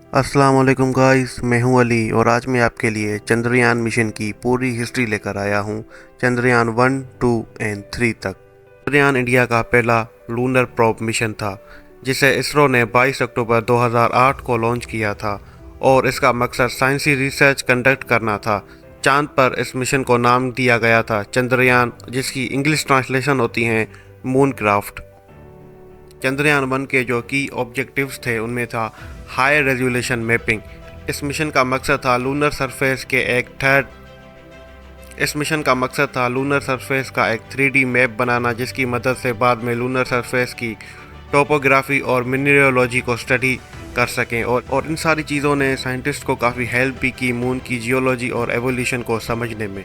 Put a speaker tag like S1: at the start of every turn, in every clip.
S1: अस्सलाम वालेकुम गाइस, मैं हूं अली और आज मैं आपके लिए चंद्रयान मिशन की पूरी हिस्ट्री लेकर आया हूं, चंद्रयान 1, 2 एंड 3 तक। चंद्रयान इंडिया का पहला लूनर प्रोब मिशन था, जिसे इसरो ने 22 अक्टूबर 2008 को लॉन्च किया था और इसका मकसद साइंसी रिसर्च कंडक्ट करना था। चांद पर इस मिशन को नाम दिया गया था चंद्रयान, जिसकी इंग्लिश ट्रांसलेशन होती है मून क्राफ्ट। चंद्रयान 1 के जो की ऑब्जेक्टिव्स थे उनमें था हाई रेजोल्यूशन मैपिंग। इस मिशन का मकसद था लूनर सरफेस का एक 3D मैप बनाना, जिसकी मदद से बाद में लूनर सरफेस की टोपोग्राफी और मिनरलोजी को स्टडी कर सकें। और इन सारी चीज़ों ने साइंटिस्ट को काफ़ी हेल्प भी की मून की जियोलॉजी और एवोल्यूशन को समझने में।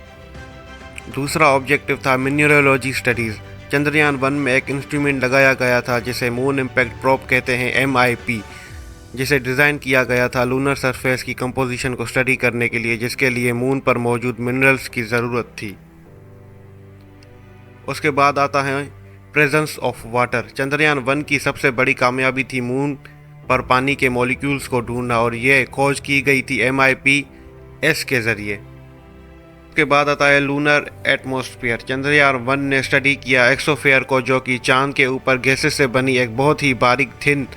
S1: दूसरा ऑब्जेक्टिव था मिनरलोजी स्टडीज़। चंद्रयान 1 में एक इंस्ट्रूमेंट लगाया गया था जिसे मून इम्पैक्ट प्रोब कहते हैं, MIP, जिसे डिज़ाइन किया गया था लूनर सरफेस की कंपोजिशन को स्टडी करने के लिए, जिसके लिए मून पर मौजूद मिनरल्स की ज़रूरत थी। उसके बाद आता है प्रेजेंस ऑफ वाटर। चंद्रयान 1 की सबसे बड़ी कामयाबी थी मून पर पानी के मॉलिक्यूल्स को ढूंढना, और यह खोज की गई थी MIP-S के ज़रिए। उसके बाद आता है लूनर एटमॉस्फेयर। चंद्रयान 1 ने स्टडी किया एक्सोफेयर को, जो कि चांद के ऊपर गैसेस से बनी एक बहुत ही बारीक थिन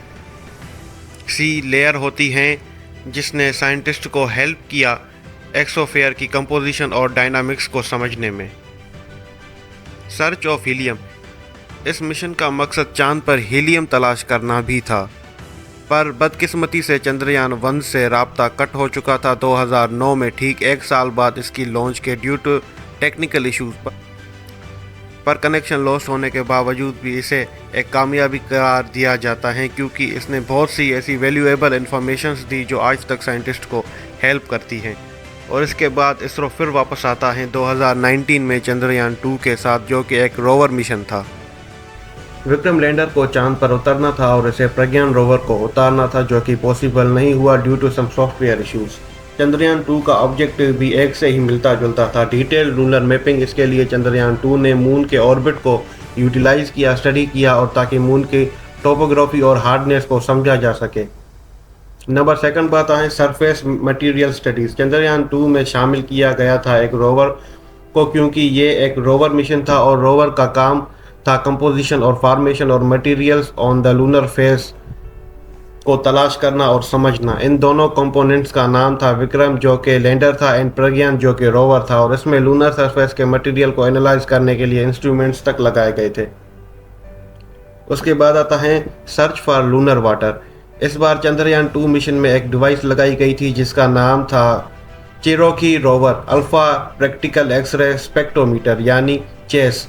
S1: सी लेयर होती हैं, जिसने साइंटिस्ट को हेल्प किया एक्सोफेयर की कंपोजिशन और डायनामिक्स को समझने में। Search of helium. इस मिशन का मकसद चांद पर हीलियम तलाश करना भी था, पर बदकिस्मती से चंद्रयान 1 से राब्ता कट हो चुका था 2009 में, ठीक एक साल बाद इसकी लॉन्च के ड्यू टू टेक्निकल इश्यूज पर कनेक्शन लॉस होने के बावजूद भी इसे एक कामयाबी करार दिया जाता है, क्योंकि इसने बहुत सी ऐसी वैल्यूएबल इंफॉर्मेशंस दी जो आज तक साइंटिस्ट को हेल्प करती हैं। और इसके बाद इसरो फिर वापस आता है 2019 में चंद्रयान 2 के साथ, जो कि एक रोवर मिशन था। विक्रम लैंडर को चांद पर उतरना था और इसे प्रज्ञान रोवर को उतारना था, जो कि पॉसिबल नहीं हुआ due to some software issues. Chandrayaan 2 का ऑब्जेक्टिव भी एक से ही मिलता जुलता था, डिटेल लूनर मैपिंग। इसके लिए चंद्रयान 2 ने मून के ऑर्बिट को यूटिलाइज किया, स्टडी किया, और ताकि मून की टोपोग्राफी और हार्डनेस को समझा जा सके। नंबर सेकंड पर आता है सरफेस मटेरियल स्टडीज। चंद्रयान 2 में शामिल किया गया था एक रोवर को, क्योंकि ये एक रोवर मिशन था और रोवर का काम था कंपोजिशन और फॉर्मेशन और materials on the lunar face को तलाश करना और समझना। इन दोनों कंपोनेंट्स का नाम था विक्रम, जो कि लैंडर था, एंड प्रज्ञान, जो कि रोवर था, और इसमें लूनर सरफेस के मटेरियल को एनालाइज करने के लिए इंस्ट्रूमेंट्स तक लगाए गए थे। उसके बाद आता है सर्च फॉर लूनर वाटर। इस बार चंद्रयान 2 मिशन में एक डिवाइस लगाई गई थी जिसका नाम था चिरोकी rover alpha particle X ray spectrometer, यानी चेस,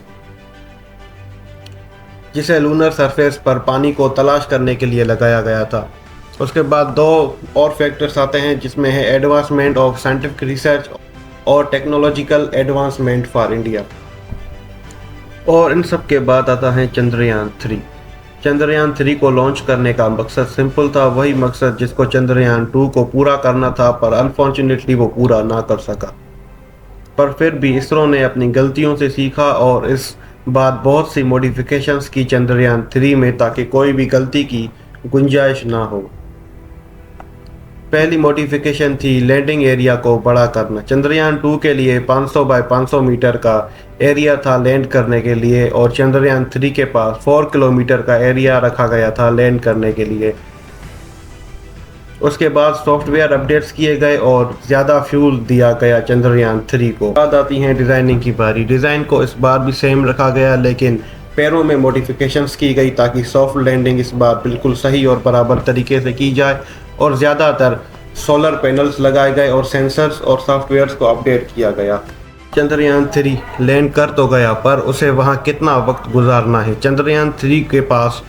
S1: जिसे लूनर सरफेस पर पानी को तलाश करने के लिए लगाया गया था। उसके बाद दो और फैक्टर्स आते हैं, जिसमें है एडवांसमेंट ऑफ साइंटिफिक रिसर्च और टेक्नोलॉजिकल एडवांसमेंट फॉर इंडिया। और इन सब के बाद आता है चंद्रयान 3। चंद्रयान 3 को लॉन्च करने का मकसद सिंपल था, वही मकसद जिसको चंद्रयान 2 को पूरा करना था, पर अनफॉर्चुनेटली वो पूरा ना कर सका। पर फिर भी इसरो ने अपनी गलतियों से सीखा और इस बाद बहुत सी मॉडिफिकेशंस की चंद्रयान 3 में, ताकि कोई भी गलती की गुंजाइश ना हो। पहली मॉडिफिकेशन थी लैंडिंग एरिया को बड़ा करना। चंद्रयान 2 के लिए 500 बाय 500 मीटर का एरिया था लैंड करने के लिए, और चंद्रयान 3 के पास 4 किलोमीटर का एरिया रखा गया था लैंड करने के लिए। उसके बाद सॉफ्टवेयर अपडेट्स किए गए और ज़्यादा फ्यूल दिया गया चंद्रयान 3 को। बाद आती है डिज़ाइनिंग की बारी। डिज़ाइन को इस बार भी सेम रखा गया, लेकिन पैरों में मॉडिफिकेशंस की गई ताकि सॉफ्ट लैंडिंग इस बार बिल्कुल सही और बराबर तरीके से की जाए, और ज़्यादातर सोलर पैनल्स लगाए गए और सेंसर्स और सॉफ्टवेयर्स को अपडेट किया गया। चंद्रयान 3 लैंड कर तो गया, पर उसे वहाँ कितना वक्त गुजारना है। चंद्रयान 3 के पास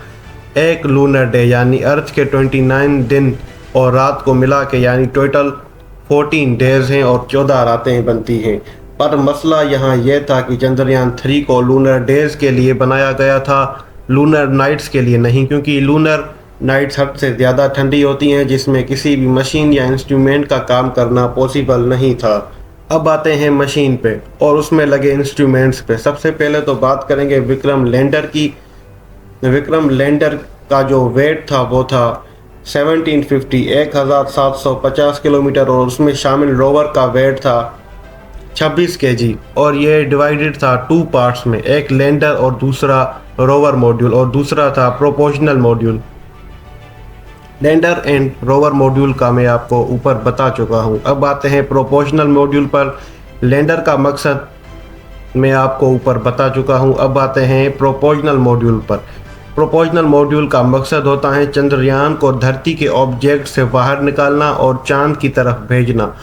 S1: एक लूनर डे यानी अर्थ के 29 दिन और रात को मिला के यानी टोटल 14 डेज हैं और 14 रातें बनती हैं। पर मसला यहाँ यह था कि चंद्रयान 3 को लूनर डेज के लिए बनाया गया था, लूनर नाइट्स के लिए नहीं, क्योंकि लूनर नाइट्स हद से ज़्यादा ठंडी होती हैं, जिसमें किसी भी मशीन या इंस्ट्रूमेंट का काम करना पॉसिबल नहीं था। अब आते हैं मशीन पे और उसमें लगे इंस्ट्रूमेंट्स पे। सबसे पहले तो बात करेंगे विक्रम लैंडर की। विक्रम लैंडर का जो वेट था वो था 1750 किलोमीटर और उसमें शामिल रोवर का वेट था 26 केजी और ये डिवाइडेड था 2 पार्ट्स में, एक लैंडर और दूसरा रोवर मॉड्यूल और दूसरा था proportional module. Lander and rover module का मैं आपको ऊपर बता चुका हूँ। अब आते हैं प्रोपोर्शनल मॉड्यूल पर। लैंडर का मकसद मैं आपको ऊपर बता चुका हूँ। अब आते हैं प्रोपोर्शनल मॉड्यूल पर। प्रोपोर्शनल मॉड्यूल का मकसद होता है चंद्रयान को धरती के ऑब्जेक्ट से बाहर निकालना और चांद की तरफ भेजना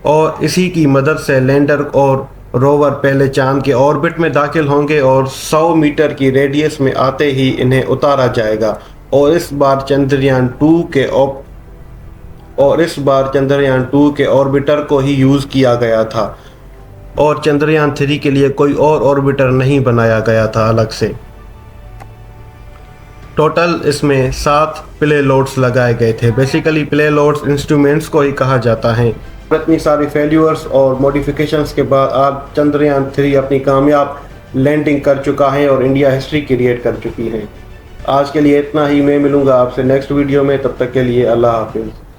S1: और इसी की मदद से लैंडर और रोवर पहले चांद के ऑर्बिट में दाखिल होंगे और 100 मीटर की रेडियस में आते ही इन्हें उतारा जाएगा। और इस बार चंद्रयान 2 के ऑर्बिटर को ही यूज़ किया गया था और चंद्रयान 3 के लिए कोई और ऑर्बिटर नहीं बनाया गया था अलग से। टोटल इसमें 7 प्ले लोड्स लगाए गए थे। बेसिकली प्ले लोड्स इंस्ट्रूमेंट्स को ही कहा जाता है। इतनी सारी फेल्यूर्स और मॉडिफिकेशंस के बाद आज चंद्रयान 3 अपनी कामयाब लैंडिंग कर चुका है और इंडिया हिस्ट्री क्रिएट कर चुकी है। आज के लिए इतना ही। मैं मिलूंगा आपसे नेक्स्ट वीडियो में, तब तक के लिए अल्लाह हाफिज़।